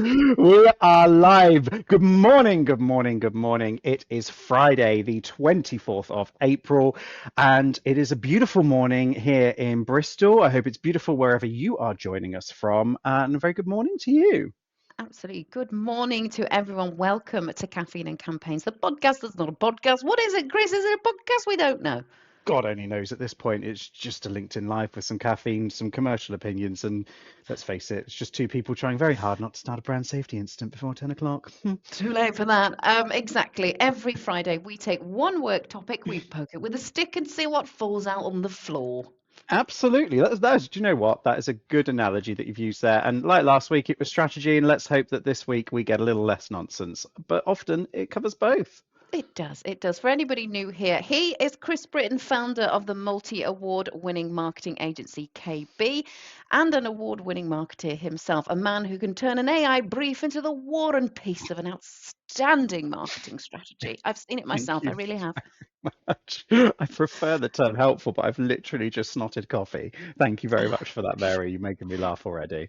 We are live. Good morning, good morning, good morning. It is Friday, the 24th of April, and it is a beautiful morning here in Bristol. I hope it's beautiful wherever you are joining us from, and a very good morning to you. Absolutely. Good morning to everyone. Welcome to Caffeine and Campaigns, the podcast that's not a podcast. What is it, Chris? Is it a podcast? We don't know. God only knows at this point, it's just a LinkedIn Live with some caffeine, some commercial opinions, and let's face it, it's just two people trying very hard not to start a brand safety incident before 10 o'clock. Too late for that. Exactly. Every Friday, we take one work topic, we poke it with a stick and see what falls out on the floor. Absolutely. Do you know what? That is a good analogy that you've used there. And like last week, it was strategy, and let's hope that this week we get a little less nonsense. But often it covers both. It does. It does. For anybody new here, he is Chris Britton, founder of the multi-award winning marketing agency KB and an award-winning marketer himself, a man who can turn an AI brief into the war and peace of an outstanding marketing strategy. I've seen it Thank myself. I you really have. very much. I prefer the term helpful, but I've literally just snotted coffee. Thank you very much for that, Mary. You're making me laugh already.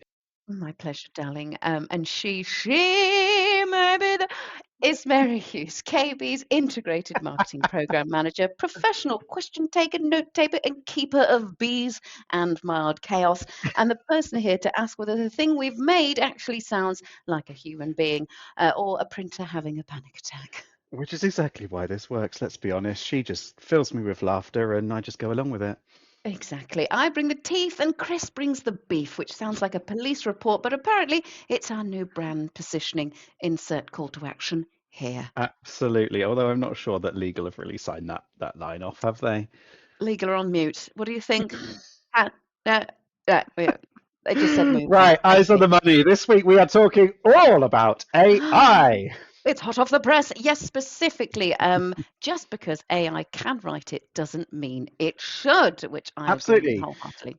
My pleasure, darling. And she maybe is Mary Hughes, KB's integrated marketing program manager, professional question taker, note taker, and keeper of bees and mild chaos, and the person here to ask whether the thing we've made actually sounds like a human being or a printer having a panic attack. Which is exactly why this works, let's be honest. She just fills me with laughter and I just go along with it. Exactly. I bring the teeth and Chris brings the beef, which sounds like a police report, but apparently it's our new brand positioning. Insert call to action here. Absolutely. Although I'm not sure that legal have really signed that line off, have they? Legal or on mute. What do you think? Uh, uh, yeah, they just said move on. Right, Thank eyes on you. the money. This week we are talking all about AI. It's hot off the press. Yes, specifically, just because AI can write it doesn't mean it should, which I agree with Absolutely. wholeheartedly.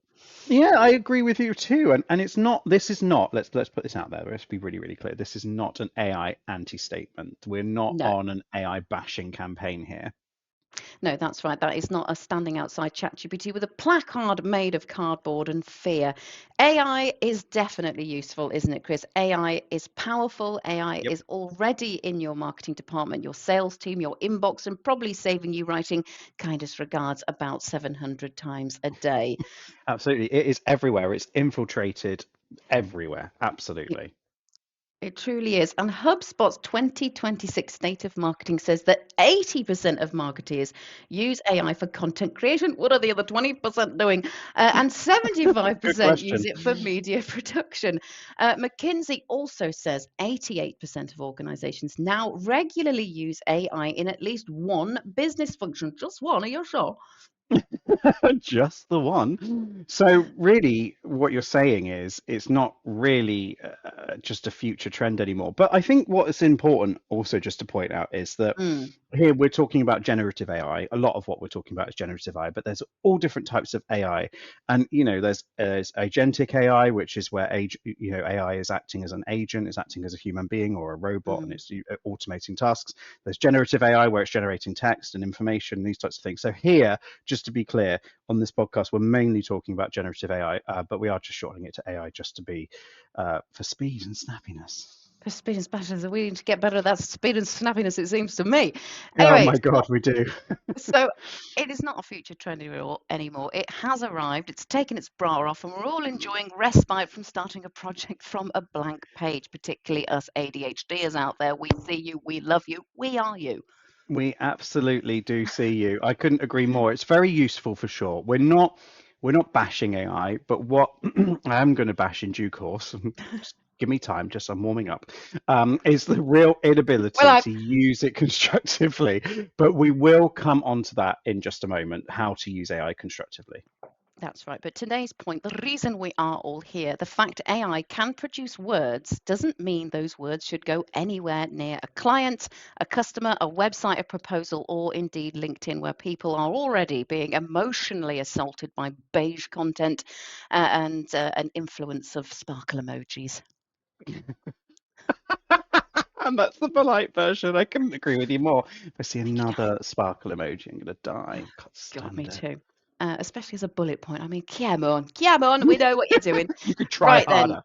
Yeah, I agree with you too. And it's not this is not let's put this out there. Let's be really, really clear. This is not an AI anti-statement. We're not No. on an AI bashing campaign here. No, that's right. That is not us standing outside ChatGPT with a placard made of cardboard and fear. AI is definitely useful, isn't it, Chris? AI is powerful. AI Yep. is already in your marketing department, your sales team, your inbox, and probably saving you writing kindest regards about 700 times a day. Absolutely. It is everywhere. It's infiltrated everywhere. Absolutely. It truly is. And HubSpot's 2026 State of Marketing says that 80% of marketers use AI for content creation. What are the other 20% doing? And Good 75% use question. it for media production. McKinsey also says 88% of organizations now regularly use AI in at least one business function. Just one, are you sure? Just the one. So really, what you're saying is it's not really just a future trend anymore. But I think what is important also just to point out is that Mm, here we're talking about generative AI. A lot of what we're talking about is generative AI, but there's all different types of AI. And there's agentic AI, which is where AI is acting as an agent, is acting as a human being or a robot, and mm. it's automating tasks. There's generative AI, where it's generating text and information, these types of things. So here, just to be clear, on this podcast, we're mainly talking about generative AI, but we are just shortening it to AI just to be for speed and snappiness. For speed and spashes, we need to get better at that speed and snappiness, it seems to me. Oh Anyway, my God, we do. so it is not a future trend anymore. It has arrived, it's taken its bra off, and we're all enjoying respite from starting a project from a blank page, particularly us ADHDers out there. We see you, we love you, we are you. We absolutely do see you. I couldn't agree more. It's very useful for sure. We're not bashing AI, but what I am going to bash in due course, just give me time, just I'm warming up, is the real Well, inability to use it constructively. But we will come on to that in just a moment, how to use AI constructively. that's right. But today's point, the reason we are all here, the fact AI can produce words doesn't mean those words should go anywhere near a client, a customer, a website, a proposal, or indeed LinkedIn, where people are already being emotionally assaulted by beige content and an influence of sparkle emojis. And that's the polite version. I couldn't agree with you more. If I see another sparkle emoji, I'm going to die. Can't God, stand me it. too. especially as a bullet point. I mean, come on, we know what you're doing. You could try Right then. harder.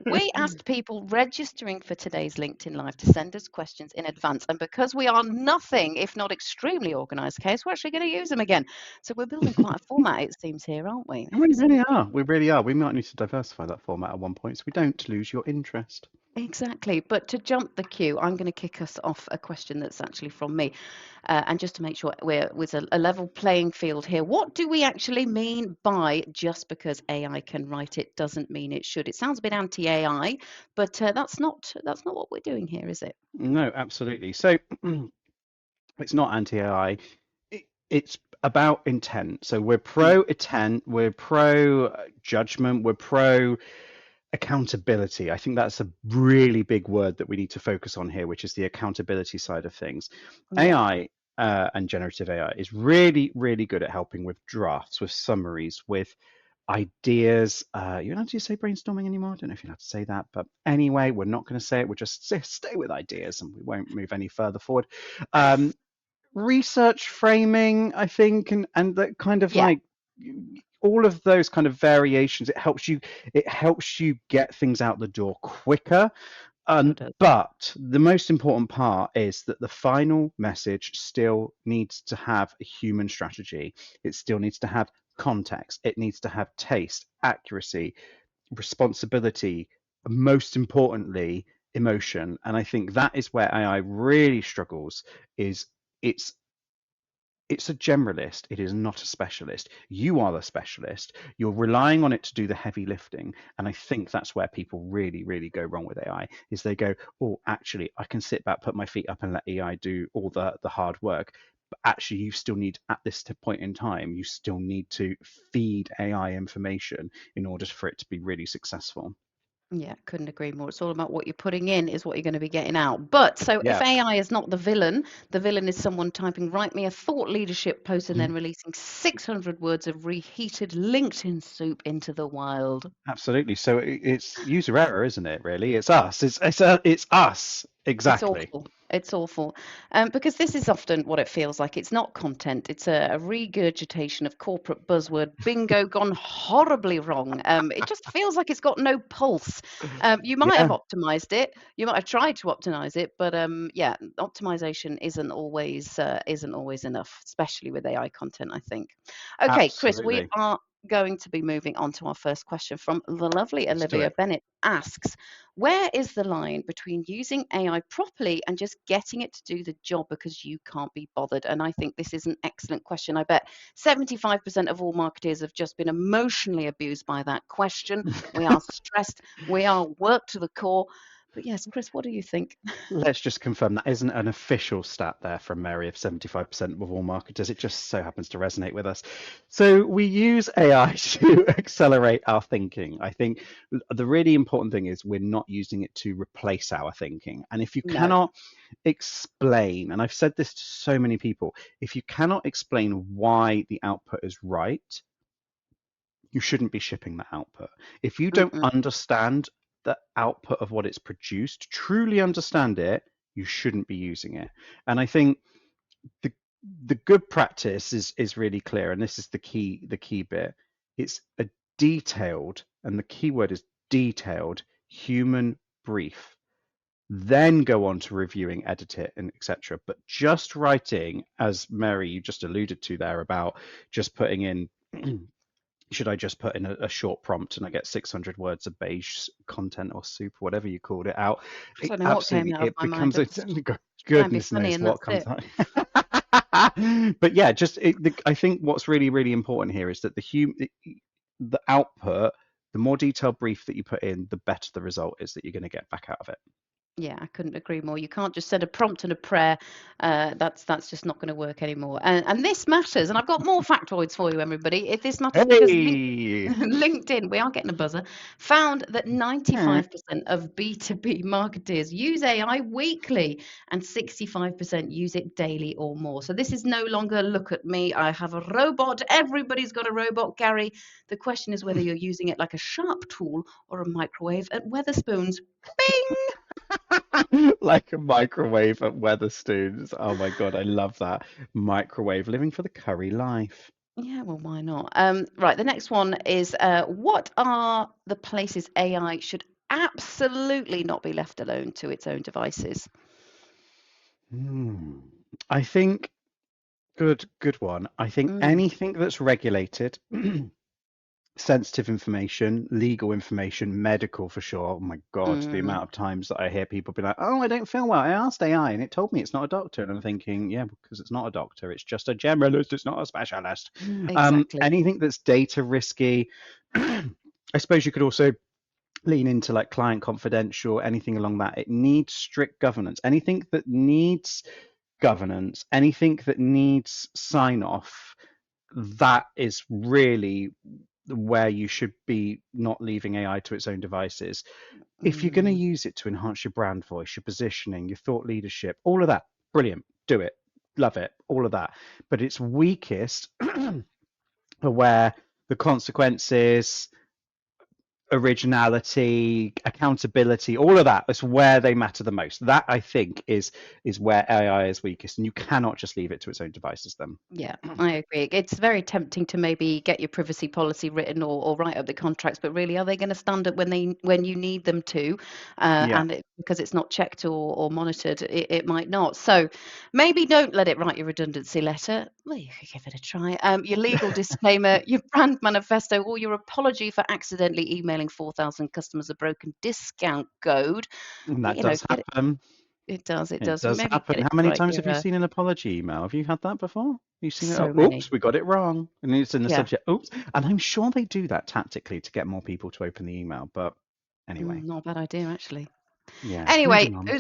We asked people registering for today's LinkedIn Live to send us questions in advance. And because we are nothing if not extremely organised, Case, we're actually going to use them again. So we're building quite a format, it seems, here, aren't we? We really are. We really are. We might need to diversify that format at one point so we don't lose your interest. Exactly. But to jump the queue, I'm going to kick us off a question that's actually from me. And just to make sure we're with a level playing field here, what do we actually mean by just because AI can write it doesn't mean it should? It sounds a bit anti-AI, but that's not what we're doing here, is it? No, absolutely. So it's not anti-AI. It's about intent. So we're Mm, pro intent, we're pro judgment, we're pro accountability. I think that's a really big word that we need to focus on here, which is the accountability side of things. yeah, AI and generative AI is really, really good at helping with drafts, with summaries, with ideas. You're not allowed to say brainstorming anymore. I don't know if you're allowed to say that, but anyway, we're not going to say it. We'll just stay with ideas and we won't move any further forward. Um, Research framing, I think, and that kind of yeah, like all of those kind of variations, it helps you get things out the door quicker. sure does. But the most important part is that the final message still needs to have a human strategy. It still needs to have context. It needs to have taste, accuracy, responsibility, most importantly, emotion. And I think that is where AI really struggles, is it's it's a generalist. It is not a specialist. You are the specialist. You're relying on it to do the heavy lifting. And I think that's where people really, really go wrong with AI, is they go, oh, actually, I can sit back, put my feet up and let AI do all the hard work. But actually, you still need, at this point in time, you still need to feed AI information in order for it to be really successful. Yeah, couldn't agree more. It's all about what you're putting in is what you're going to be getting out. But so if Yeah. AI is not the villain is someone typing, write me a thought leadership post and then releasing 600 words of reheated LinkedIn soup into the wild. Absolutely. So it's user error, isn't it? Really, it's us. It's us. It's Exactly. awful. It's awful. Because this is often what it feels like. It's not content. It's a regurgitation of corporate buzzword bingo gone horribly wrong. It just feels like it's got no pulse. You might have Yeah. optimized it. You might have tried to optimize it, but yeah, optimization isn't always enough, especially with AI content, I think. Okay, Chris, we Absolutely. are going to be moving on to our first question from the lovely Let's do Olivia it. Bennett asks, where is the line between using AI properly and just getting it to do the job because you can't be bothered? And I think this is an excellent question. I bet 75% of all marketers have just been emotionally abused by that question. We are stressed, we are worked to the core. But yes, Chris, what do you think? Let's just confirm that isn't an official stat there from Mary of 75% of all marketers. It just so happens to resonate with us. So we use AI to accelerate our thinking. I think the really important thing is we're not using it to replace our thinking. And if you No. cannot explain, and I've said this to so many people, if you cannot explain why the output is right, you shouldn't be shipping that output. If you don't Mm-mm. understand the output of what it's produced, truly understand it, you shouldn't be using it. And I think the the good practice is really clear, and this is the key bit. It's a detailed, and the key word is detailed, human brief. Then go on to reviewing, edit it, and etc. But just writing, as Mary you just alluded to there about just putting in should I just put in a short prompt and I get 600 words of beige content or soup, whatever you called it out? I don't know what came Absolutely, out of it my mind. becomes I a just try and be goodness funny knows and what that's comes it. out. But yeah, I think what's really, really important here is that the output, the more detailed brief that you put in, the better the result is that you're going to get back out of it. Yeah, I couldn't agree more. You can't just send a prompt and a prayer. That's just not going to work anymore. And this matters. And I've got more factoids for you, everybody. If this matters because Hey! LinkedIn, we are getting a buzzer, found that 95% of B2B marketers use AI weekly and 65% use it daily or more. So this is no longer look at me, I have a robot. Everybody's got a robot, Gary. The question is whether you're using it like a sharp tool or a microwave at Weatherspoons. Bing! Like a microwave at Weatherspoons. Oh my God, I love that. Microwave, living for the curry life. Yeah, well, why not? Right, the next one is what are the places AI should absolutely not be left alone to its own devices? Hmm. I think good one. I think Mm, anything that's regulated, sensitive information, legal information, medical for sure. Oh my God, the mm, amount of times that I hear people be like, "Oh, I don't feel well. I asked AI and it told me it's not a doctor." And I'm thinking, yeah, because it's not a doctor. It's just a generalist. It's not a specialist. exactly. Anything that's data risky. I suppose you could also lean into like client confidential, anything along that. It needs strict governance. Anything that needs governance, anything that needs sign off, that is really where you should be not leaving AI to its own devices. If you're going to Mm, use it to enhance your brand voice, your positioning, your thought leadership, all of that, brilliant, do it, love it, all of that. But its weakest are where the consequences, originality, accountability, all of that is where they matter the most. That I think is where AI is weakest, and you cannot just leave it to its own devices. Then, yeah, I agree. It's very tempting to maybe get your privacy policy written or write up the contracts, but really, are they going to stand up when you need them to? yeah, Because it's not checked or monitored, it might not. So maybe don't let it write your redundancy letter. Well, you could give it a try. Your legal disclaimer, your brand manifesto, or your apology for accidentally emailing 4,000 customers a broken discount code. and that You know, does get it. happen. It does. It It does. does Maybe happen. get it How to many write times have your you seen an apology email? Have you had that before? You've seen it? Oh, so oops, many. we got it wrong. And it's in the Yeah. subject. Oops. And I'm sure they do that tactically to get more people to open the email. But anyway, Not a bad idea, actually. yeah, Anyway, moving on.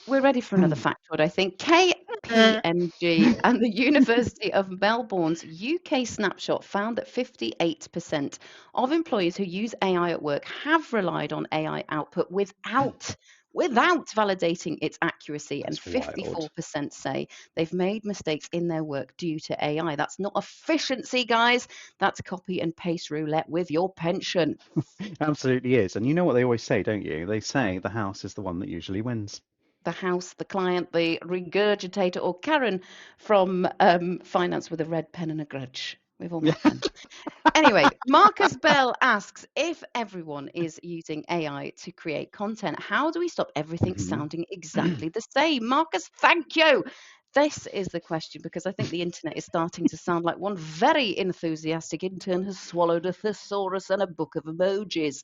we're ready for another factoid, I think. KPMG and the University of Melbourne's UK snapshot found that 58% of employees who use AI at work have relied on AI output without validating its accuracy, and That's wild. 54% say they've made mistakes in their work due to AI. That's not efficiency, guys. That's copy and paste roulette with your pension. Absolutely is. And you know what they always say, don't you? They say the house is the one that usually wins. The house, the client, the regurgitator, or Karen from finance with a red pen and a grudge. We've all met them. Anyway, Marcus Bell asks if everyone is using AI to create content, how do we stop everything Mhm. sounding exactly the same? Marcus, thank you. This is the question because I think the internet is starting to sound like one very enthusiastic intern has swallowed a thesaurus and a book of emojis.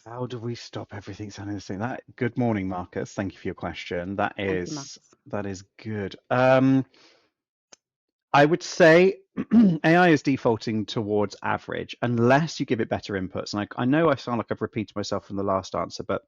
How do we stop everything sounding the same? That good morning, Marcus. Thank you for your question. That Thank you, is Marcus. that is good. I would say AI is defaulting towards average unless you give it better inputs. And I know I sound like I've repeated myself from the last answer, but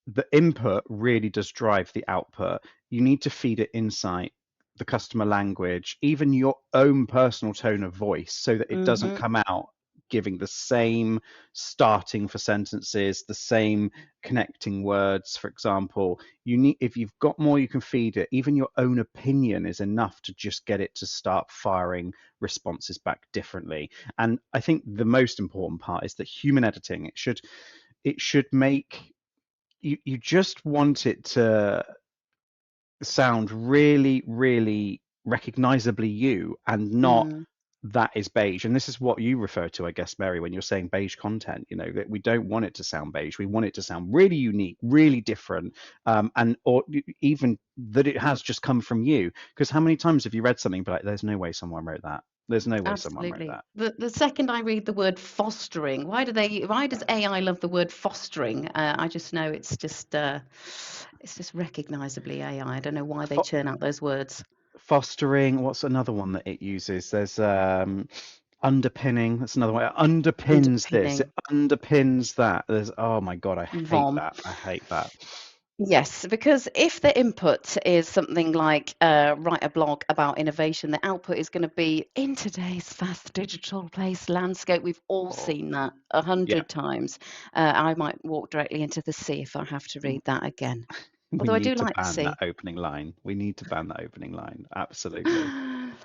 the input really does drive the output. You need to feed it insight, the customer language, even your own personal tone of voice so that it doesn't Hmm. come out giving the same starting for sentences, the same connecting words, for example. You need, if you've got more you can feed it, even your own opinion is enough to just get it to start firing responses back differently. And I think the most important part is that human editing, it should make you just want it to sound really, really recognizably you and not Mm, that is beige. And this is what you refer to, I guess, Mary, when you're saying beige content, that we don't want it to sound beige. We want it to sound really unique, really different, and or even that it has just come from you. Because how many times have you read something, but like, there's no way someone wrote that. There's no way someone wrote absolutely. that. The second I read the word fostering, why does AI love the word fostering? I just know it's just recognizably AI. I don't know why they Fo- churn out those words. Fostering, what's another one that it uses? There's underpinning, that's another way. It underpins this, it Underpinning, underpins that. There's, oh my God, I hate vom. that. I hate that. Yes, because if the input is something like write a blog about innovation, the output is going to be in today's fast digital place landscape. We've all Oh, seen that a yeah. hundred times. I might walk directly into the sea if I have to read that again. We Although I do need to like the ban that sea. opening line. We need to ban that opening line. Absolutely.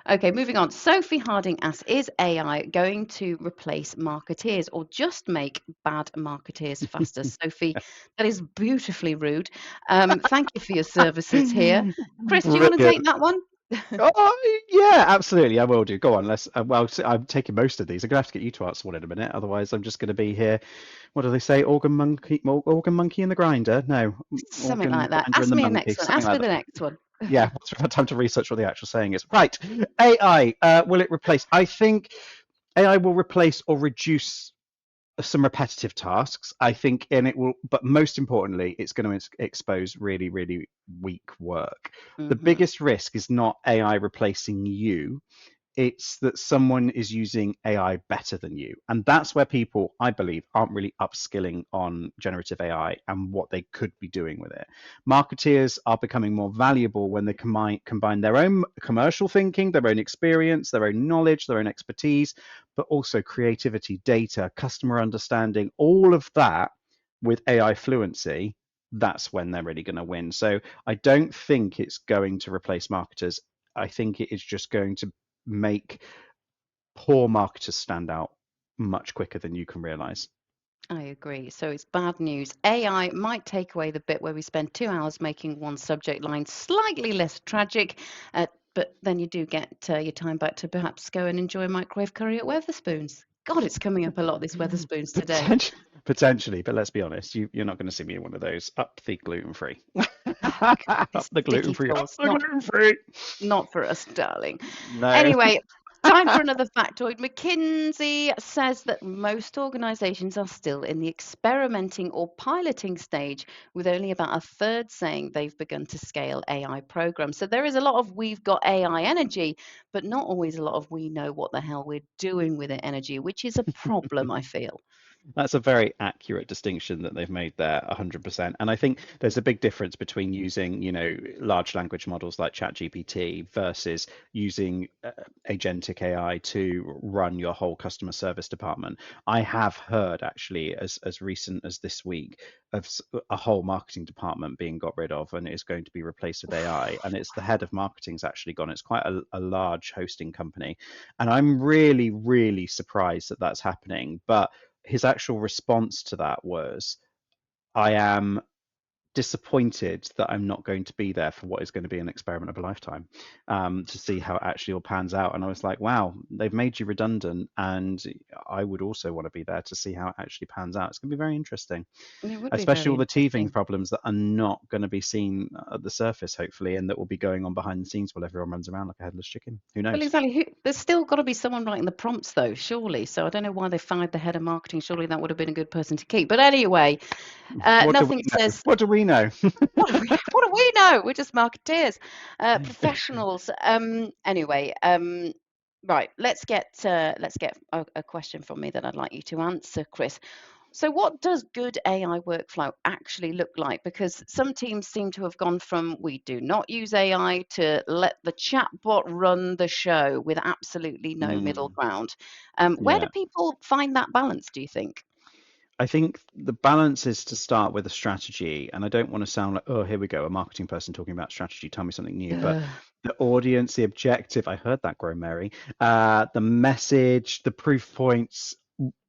Okay, moving on. Sophie Harding asks, is AI going to replace marketeers or just make bad marketeers faster? Sophie, that is beautifully rude. Thank you for your services here. Kris, do you want to take Brilliant. that one? Oh, yeah, absolutely. I will do. Go on. Let's. Well, I'm taking most of these. I'm gonna have to get you to answer one in a minute. Otherwise, I'm just gonna be here. What do they say? Organ monkey in the grinder? No, Something organ like that. grinder and Ask the me a monkey. next one. Something Ask like me that. the next one. Yeah, once we've had time to research what the actual saying is. Right. AI. Will it replace? I think AI will replace or reduce some repetitive tasks, I think, and it will, but most importantly, it's going to expose really, really weak work. The Hmm. biggest risk is not AI replacing you, it's that someone is using AI better than you. And that's where people, I believe, aren't really upskilling on generative AI and what they could be doing with it. Marketeers are becoming more valuable when they combine their own commercial thinking, their own experience, their own knowledge, their own expertise, but also creativity, data, customer understanding, all of that with AI fluency. That's when they're really going to win. So I don't think it's going to replace marketers. I think it is just going to make poor marketers stand out much quicker than you can realize. I agree. So it's bad news. AI might take away the bit where we spend 2 hours making one subject line slightly less tragic, but then you do get your time back to perhaps go and enjoy a microwave curry at Weatherspoons. God, it's coming up a lot, this Weatherspoons today. Potentially, but let's be honest, you're not going to see me in one of those. Up the gluten free. Oh, God, Up this the gluten sticky free. Up sauce. the gluten free. Not for us, darling. No. Anyway, time for another factoid. McKinsey says that most organizations are still in the experimenting or piloting stage, with only about a third saying they've begun to scale AI programs. So there is a lot of we've got AI energy, but not always a lot of we know what the hell we're doing with it energy, which is a problem, I feel. That's a very accurate distinction that they've made there, 100%. And I think there's a big difference between using, large language models like ChatGPT versus using agentic AI to run your whole customer service department. I have heard actually, as recent as this week, of a whole marketing department being got rid of and is going to be replaced with AI. And it's the head of marketing's actually gone. It's quite a large hosting company, and I'm really, really surprised that that's happening. But his actual response to that was, I am disappointed that I'm not going to be there for what is going to be an experiment of a lifetime, to see how it actually all pans out. And I was like, wow, they've made you redundant. And I would also want to be there to see how it actually pans out. It's going to be very interesting, It would be especially very all the teething interesting. problems that are not going to be seen at the surface, hopefully, and that will be going on behind the scenes while everyone runs around like a headless chicken. Who Well, knows? exactly. There's still got to be someone writing the prompts, though, surely. So I don't know why they fired the head of marketing. Surely that would have been a good person to keep. But anyway, What do we nothing know? says, What do we know? what do we know? We're just marketeers, professionals. Anyway, right. Let's get a question from me that I'd like you to answer, Kris. So, what does good AI workflow actually look like? Because some teams seem to have gone from we do not use AI to let the chatbot run the show with absolutely no middle Mm, ground. Where do yeah. people find that balance, do you think? I think the balance is to start with a strategy. And I don't want to sound like, oh, here we go, a marketing person talking about strategy. Tell me something new. But Ugh, the audience, the objective, I heard that grow, Mary, the message, the proof points,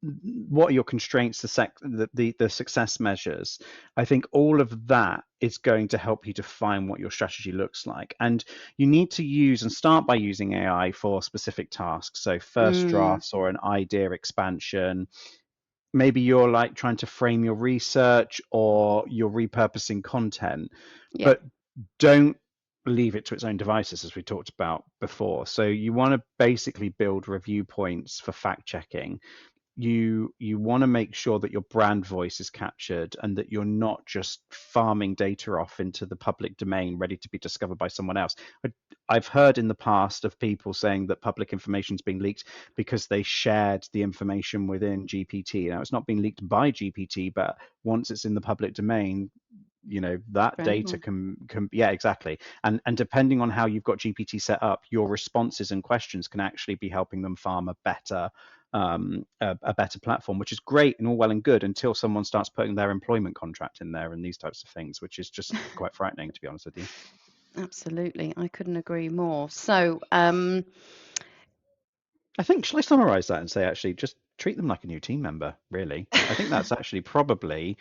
what are your constraints, the success measures. I think all of that is going to help you define what your strategy looks like. And you need to use and start by using AI for specific tasks. So first mm, drafts or an idea expansion, maybe you're like trying to frame your research or you're repurposing content, yeah, but don't leave it to its own devices, as we talked about before. So you want to basically build review points for fact checking. You want to make sure that your brand voice is captured and that you're not just farming data off into the public domain ready to be discovered by someone else. I've heard in the past of people saying that public information is being leaked because they shared the information within GPT. Now, it's not being leaked by GPT, but once it's in the public domain, that for data anyone. can yeah, exactly. And depending on how you've got GPT set up, your responses and questions can actually be helping them farm a better platform, which is great and all well and good until someone starts putting their employment contract in there and these types of things, which is just quite frightening, to be honest with you. Absolutely. I couldn't agree more. So, I think, shall I summarize that and say, actually, just treat them like a new team member, really? I think that's actually probably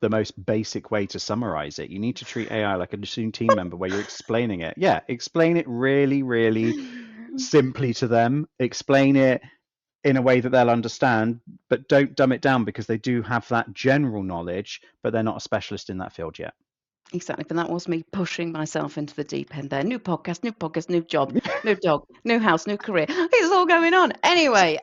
the most basic way to summarize it. You need to treat AI like a new team member where you're explaining it. Yeah, explain it really, really simply to them. Explain it in a way that they'll understand, but don't dumb it down because they do have that general knowledge, but they're not a specialist in that field yet. exactly. But that was me pushing myself into the deep end there. New podcast, new job, new dog, new house, new career. It's all going on. Anyway,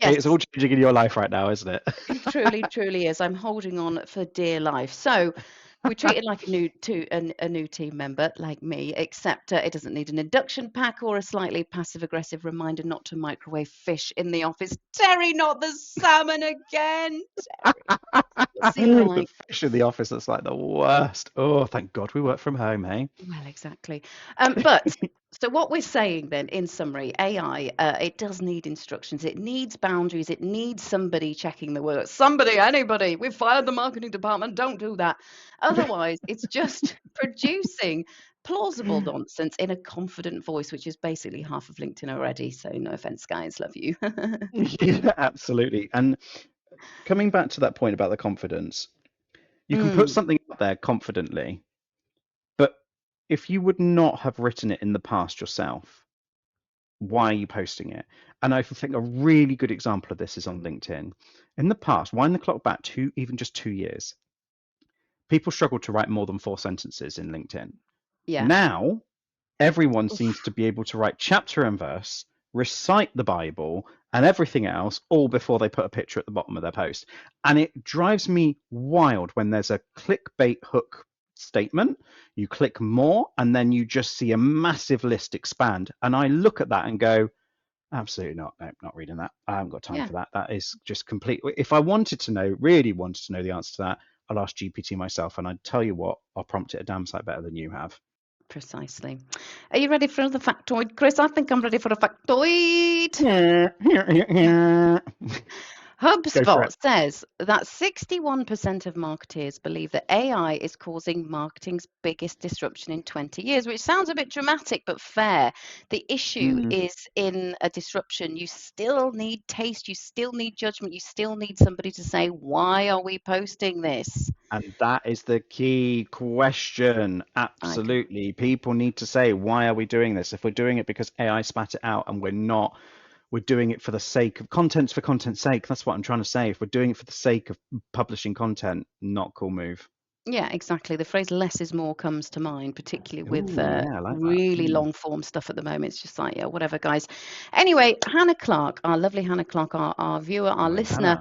yes. It's all changing in your life right now, isn't it? It truly, truly is. I'm holding on for dear life. So we treat it like a new team member, like me, except it doesn't need an induction pack or a slightly passive aggressive reminder not to microwave fish in the office. Terry, not the salmon again. Terry, what's it The like? fish in the office, that's like the worst. Oh, thank God we work from home, hey? Well, exactly. But so what we're saying then, in summary, AI, it does need instructions. It needs boundaries. It needs somebody checking the work. Somebody, anybody. We've fired the marketing department. Don't do that. Otherwise, it's just producing plausible nonsense in a confident voice, which is basically half of LinkedIn already. So no offense, guys. Love you. Yeah, absolutely. And coming back to that point about the confidence, you can put Mm, something out there confidently, but if you would not have written it in the past yourself, why are you posting it? And I think a really good example of this is on LinkedIn. In the past, wind the clock back even just 2 years, people struggled to write more than 4 sentences in LinkedIn. yeah. Now, everyone seems Oof. to be able to write chapter and verse, recite the Bible, and everything else all before they put a picture at the bottom of their post. And it drives me wild when there's a clickbait hook statement. You click more, and then you just see a massive list expand. And I look at that and go, absolutely not. No, not reading that. I haven't got time Yeah, for that. That is just complete. If I wanted to know, really wanted to know the answer to that, I'll ask GPT myself, and I'd tell you what, I'll prompt it a damn sight better than you have. precisely. Are you ready for another factoid, Chris? I think I'm ready for a factoid. Go for HubSpot it. says that 61% of marketers believe that AI is causing marketing's biggest disruption in 20 years, which sounds a bit dramatic but fair. The issue Mm. is in a disruption. You still need taste, you still need judgment, you still need somebody to say, why are we posting this? And that is the key question. I can, Absolutely. People need to say, why are we doing this? If we're doing it because AI spat it out and we're not, we're doing it for the sake of content's for content's sake. That's what I'm trying to say. If we're doing it for the sake of publishing content, not cool move. yeah, exactly. The phrase less is more comes to mind, particularly with Oh, yeah, I like that. really long form stuff at the moment. It's just like, yeah, whatever, guys. Anyway, Hannah Clark, our lovely Hannah Clark, our viewer, our Morning, listener, Hannah.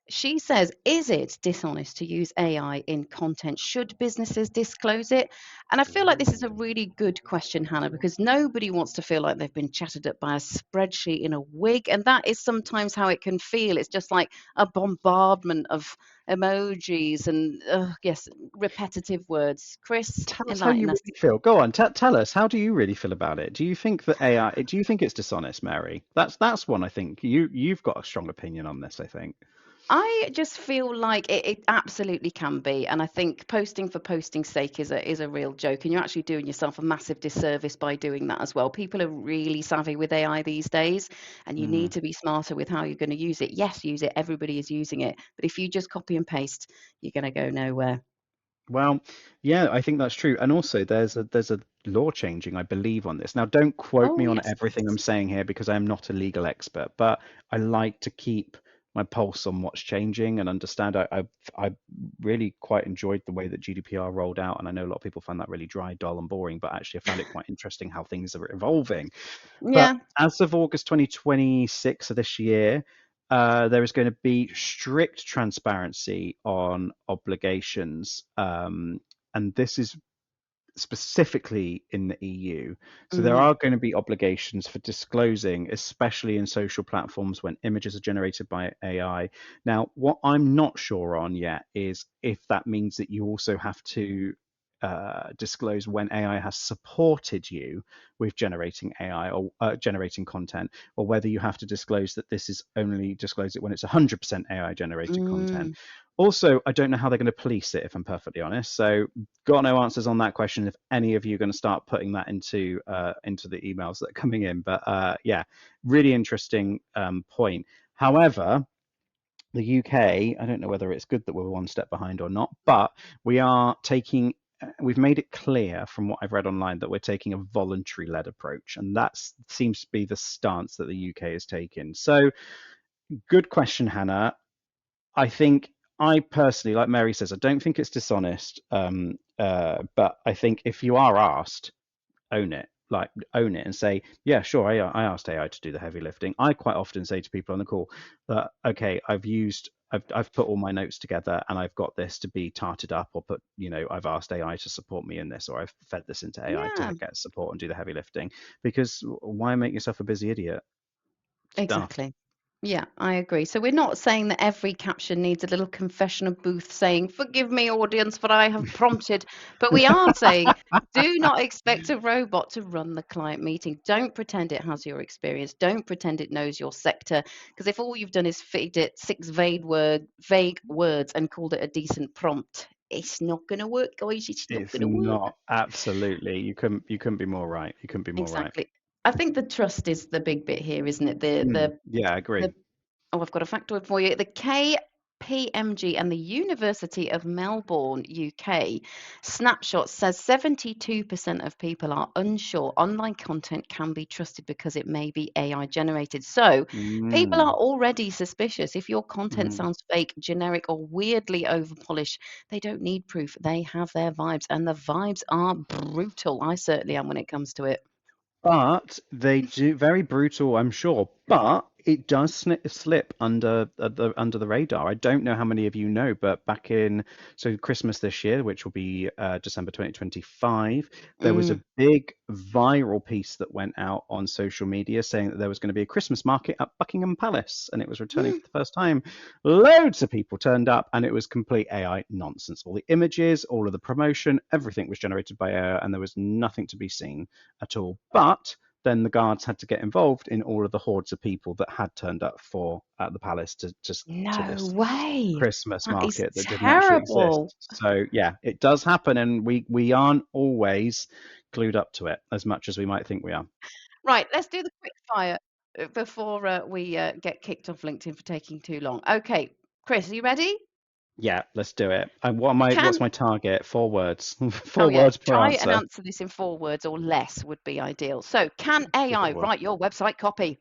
she says, is it dishonest to use AI in content? Should businesses disclose it? And I feel like this is a Ooh. really good question, Hannah, because nobody wants to feel like they've been chatted up by a spreadsheet in a wig. And that is sometimes how it can feel. It's just like a bombardment of emojis and, yes, repetitive words. Chris, Tell us how you enlighten us. really feel. Go on, tell us. How do you really feel about it? Do you think that AI? Do you think it's dishonest, Mary? That's one I think you've got a strong opinion on this. I think. I just feel like it absolutely can be, and I think posting for posting's sake is a real joke, and you're actually doing yourself a massive disservice by doing that as well. People are really savvy with AI these days, and you Mm. need to be smarter with how you're going to use it. Yes, use it. Everybody is using it, but if you just copy and paste, you're going to go nowhere. Well, yeah, I think that's true. And also, there's a law changing, I believe, on this. Now, don't quote Oh me on yes, everything I'm saying here because I'm not a legal expert, but I like to keep my pulse on what's changing and understand. I really quite enjoyed the way that GDPR rolled out, and I know a lot of people find that really dry, dull, and boring, but actually, I found it quite interesting how things are evolving. But yeah. as of August 2026 of this year, there is going to be strict transparency on obligations. And this is specifically in the EU. So there Hmm. are going to be obligations for disclosing, especially in social platforms when images are generated by AI. Now, what I'm not sure on yet is if that means that you also have to disclose when AI has supported you with generating AI or generating content, or whether you have to disclose that this is only disclose it when it's 100% AI generated content. Mm, Also, I don't know how they're going to police it, if I'm perfectly honest. So, got no answers on that question. If any of you are going to start putting that into the emails that are coming in, but yeah, really interesting point. However, the UK, I don't know whether it's good that we're one step behind or not, but we are taking, we've made it clear from what I've read online that we're taking a voluntary led approach. And that seems to be the stance that the UK is taking. So, good question, Hannah. I think I personally, like Mary says, I don't think it's dishonest. But I think if you are asked, own it. Like own it and say, yeah, sure, I asked AI to do the heavy lifting. I quite often say to people on the call that, okay, I've put all my notes together and I've got this to be tarted up, or put, I've asked AI to support me in this, or I've fed this into AI yeah, to get support and do the heavy lifting. Because why make yourself a busy idiot? It's daft. exactly. Yeah, I agree. So we're not saying that every caption needs a little confessional booth saying, "Forgive me, audience, for I have prompted." But we are saying, do not expect a robot to run the client meeting. Don't pretend it has your experience. Don't pretend it knows your sector. Because if all you've done is feed it six vague words and called it a decent prompt, it's not going to work, guys. It's not It's going to work. not, absolutely. You couldn't be more right. You couldn't be more right. Exactly. I think the trust is the big bit here, isn't it? The Mm, the yeah, I agree. the Oh, I've got a factoid for you. The KPMG and the University of Melbourne, UK, snapshot says 72% of people are unsure online content can be trusted because it may be AI generated. So people are Mm, already suspicious. If your content mm. sounds fake, generic, or weirdly overpolished, they don't need proof. They have their vibes, and the vibes are brutal. I certainly am when it comes to it. But they do very brutal, I'm sure. But it does slip under the radar. I don't know how many of you know, but back in Christmas this year, which will be December 2025, there was a Mm. big viral piece that went out on social media saying that there was going to be a Christmas market at Buckingham Palace, and it was returning for the first time. Loads of people turned up, and it was complete AI nonsense. All the images, all of the promotion, everything was generated by AI, and there was nothing to be seen at all. But then the guards had to get involved in all of the hordes of people that had turned up for at the palace to No this way. Christmas That is market that didn't actually terrible. exist. So yeah, it does happen, and we aren't always glued up to it as much as we might think we are. Right, let's do the quick fire before we get kicked off LinkedIn for taking too long. Okay, Chris, are you ready? Yeah, let's do it. And what's Can, my target? 4 words. oh Four yeah, words per try and answer. answer this in 4 words or less would be ideal. So, can AI Sure. write your website copy?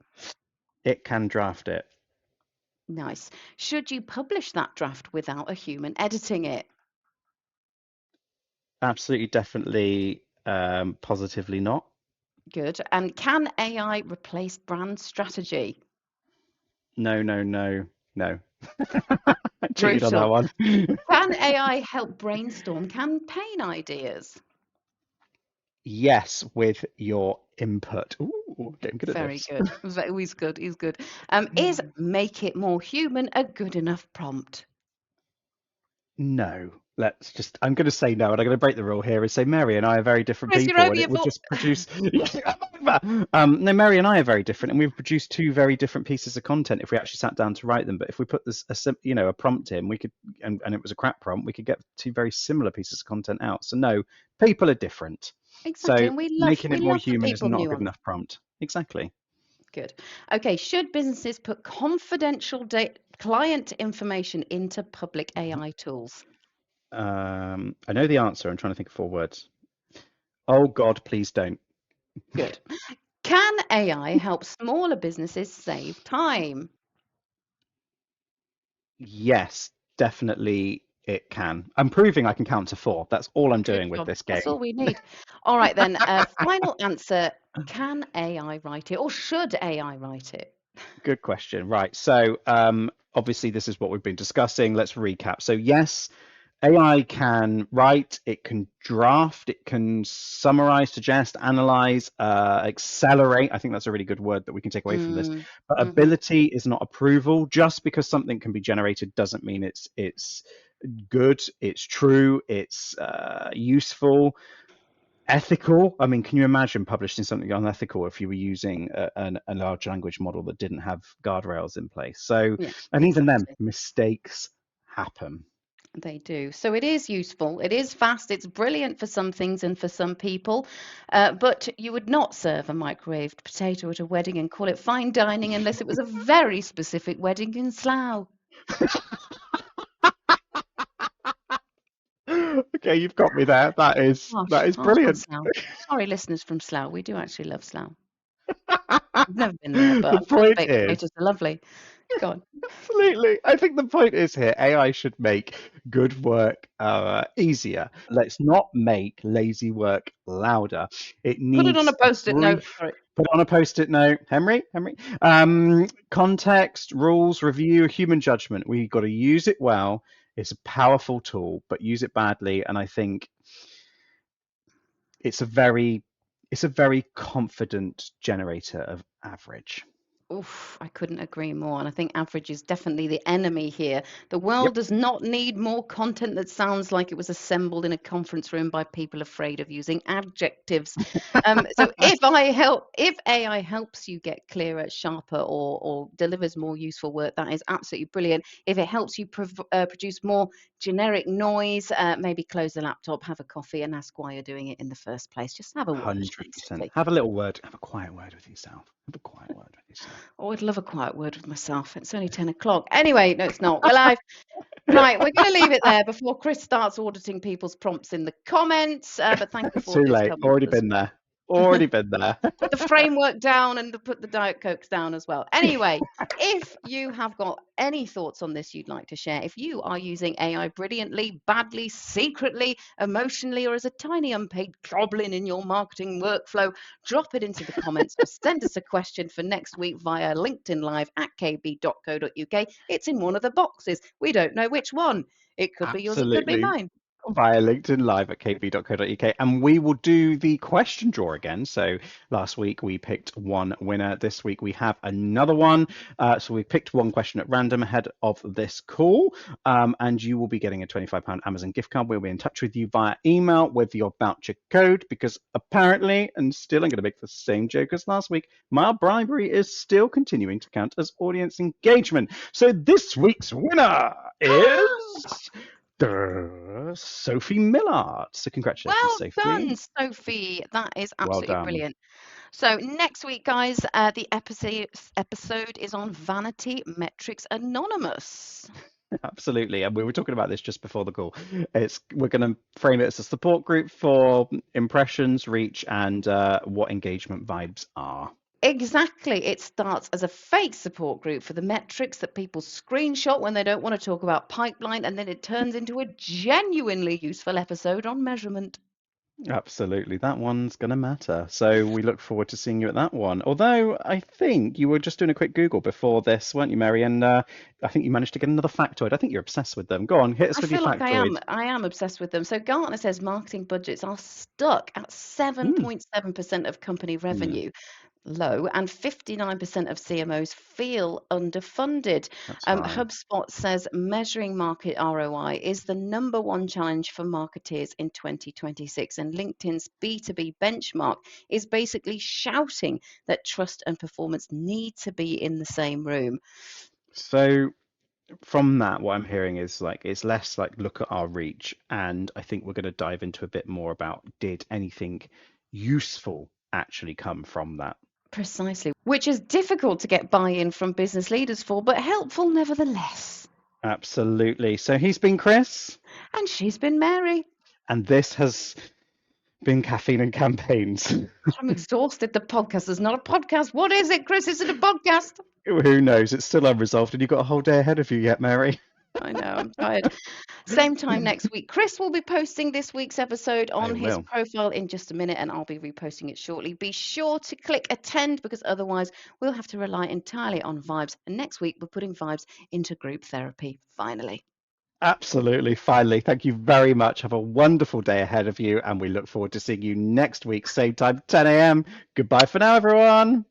It can draft it. Nice. Should you publish that draft without a human editing it? Absolutely, definitely, positively not. Good. And can AI replace brand strategy? No, no, no, no. I cheated on that Brutal. one. Can AI help brainstorm campaign ideas? Yes, with your input. Ooh, getting good at Very this. good. He's good. He's good. Is make it more human a good enough prompt? No, I'm going to say no, and I'm going to break the rule here and say Mary and I are very different Chris, you're people, over and your it would fault. just produce. No, Mary and I are very different, and we've produced two very different pieces of content if we actually sat down to write them. But if we put a prompt in, we could, and it was a crap prompt, we could get two very similar pieces of content out. So no, people are different. Exactly, So and making it we more love the human is people not a good nuance. enough prompt. Exactly. Good. Okay, should businesses put confidential client information into public AI tools? I know the answer. I'm trying to think of 4 words. Oh God, please don't. Good. Can AI help smaller businesses save time? Yes, definitely it can. I'm proving I can count to 4. That's all I'm Good doing with job. this That's game. all we need. All right then. Final answer. Can AI write it, or should AI write it? Good question. Right. So, obviously, this is what we've been discussing. Let's recap. So, yes, AI can write, it can draft, it can summarize, suggest, analyze, accelerate. I think that's a really good word that we can take away from this. Mm, But hmm ability is not approval. Just because something can be generated doesn't mean it's good, it's true, it's useful, ethical. I mean, can you imagine publishing something unethical if you were using a large language model that didn't have guardrails in place? So, Yeah, and even then, exactly. mistakes happen. They do. So it is useful. It is fast. It's brilliant for some things and for some people. But you would not serve a microwaved potato at a wedding and call it fine dining unless it was a very specific wedding in Slough. Okay, you've got me there. That Harsh, is harsh on brilliant. Slough. Sorry, listeners from Slough. We do actually love Slough. I've never been there, but The I've heard point baked is, potatoes are lovely. Go on. absolutely. I think the point is here, AI should make good work easier. Let's not make lazy work louder. It Put it on a needs post-it note. brief, Sorry. put on a post-it note, Henry, context, rules, review, human judgment. We've got to use it well. It's a powerful tool, but use it badly, and I think it's a very confident generator of average. Oof, I couldn't agree more. And I think average is definitely the enemy here. The Yep. world does not need more content that sounds like it was assembled in a conference room by people afraid of using adjectives. So if AI helps you get clearer, sharper, or delivers more useful work, that is absolutely brilliant. If it helps you produce more generic noise, maybe close the laptop, have a coffee, and ask why you're doing it in the first place. Just have a word, 100%. basically. Have a little word. Have a quiet word with yourself. Have a quiet word with yourself. Oh, I'd love a quiet word with myself. It's only 10 o'clock. Anyway, no, it's not. We're live. Right, we're going to leave it there before Kris starts auditing people's prompts in the comments. But thank you for all Too those late. comments Already as been well. there. Already been there. Put the framework down and put the Diet Cokes down as well. Anyway, if you have got any thoughts on this you'd like to share, if you are using AI brilliantly, badly, secretly, emotionally, or as a tiny unpaid goblin in your marketing workflow, drop it into the comments or send us a question for next week via LinkedIn Live at kb.co.uk. It's in one of the boxes. We don't know which one. It could be yours, it could be Absolutely. mine. Via LinkedIn Live at kb.co.uk. And we will do the question draw again. So last week we picked one winner. This week we have another one. So we picked one question at random ahead of this call. And you will be getting a £25 Amazon gift card. We'll be in touch with you via email with your voucher code because apparently, and still I'm going to make the same joke as last week, mild bribery is still continuing to count as audience engagement. So this week's winner is Sophie Millard. So congratulations, Well Sophie. done, Sophie. That is Well absolutely done. brilliant. So next week, guys, the episode is on Vanity Metrics Anonymous. Absolutely. And we were talking about this just before the call. We're going to frame it as a support group for impressions, reach, and what engagement vibes are. Exactly. It starts as a fake support group for the metrics that people screenshot when they don't want to talk about pipeline, and then it turns into a genuinely useful episode on measurement. Absolutely. That one's going to matter. So we look forward to seeing you at that one. Although I think you were just doing a quick Google before this, weren't you, Mary? And I think you managed to get another factoid. I think you're obsessed with them. Go on, hit us I with your feel like factoid. I am obsessed with them. So Gartner says marketing budgets are stuck at Mm, 7.7% of company mm, revenue, low, and 59% of CMOs feel underfunded. that's high. HubSpot says measuring market ROI is the number one challenge for marketeers in 2026, and LinkedIn's B2B benchmark is basically shouting that trust and performance need to be in the same room. So from that, what I'm hearing is like it's less like look at our reach, and I think we're going to dive into a bit more about did anything useful actually come from that? Precisely, which is difficult to get buy-in from business leaders for, but helpful nevertheless. Absolutely. So he's been Kris, And she's been Mary. and this has been Caffeine and Campaigns. I'm exhausted. The podcast is not a podcast. What is it, Kris? Is it a podcast? Who knows? It's still unresolved, and you've got a whole day ahead of you yet, Mary. I know, I'm tired. Same time next week. Kris will be posting this week's episode I on his will. profile in just a minute, and I'll be reposting it shortly. Be sure to click attend because otherwise we'll have to rely entirely on vibes. And next week, we're putting vibes into group therapy, finally. Absolutely. Finally, thank you very much. Have a wonderful day ahead of you, and we look forward to seeing you next week, same time, 10 a.m. Goodbye for now, everyone.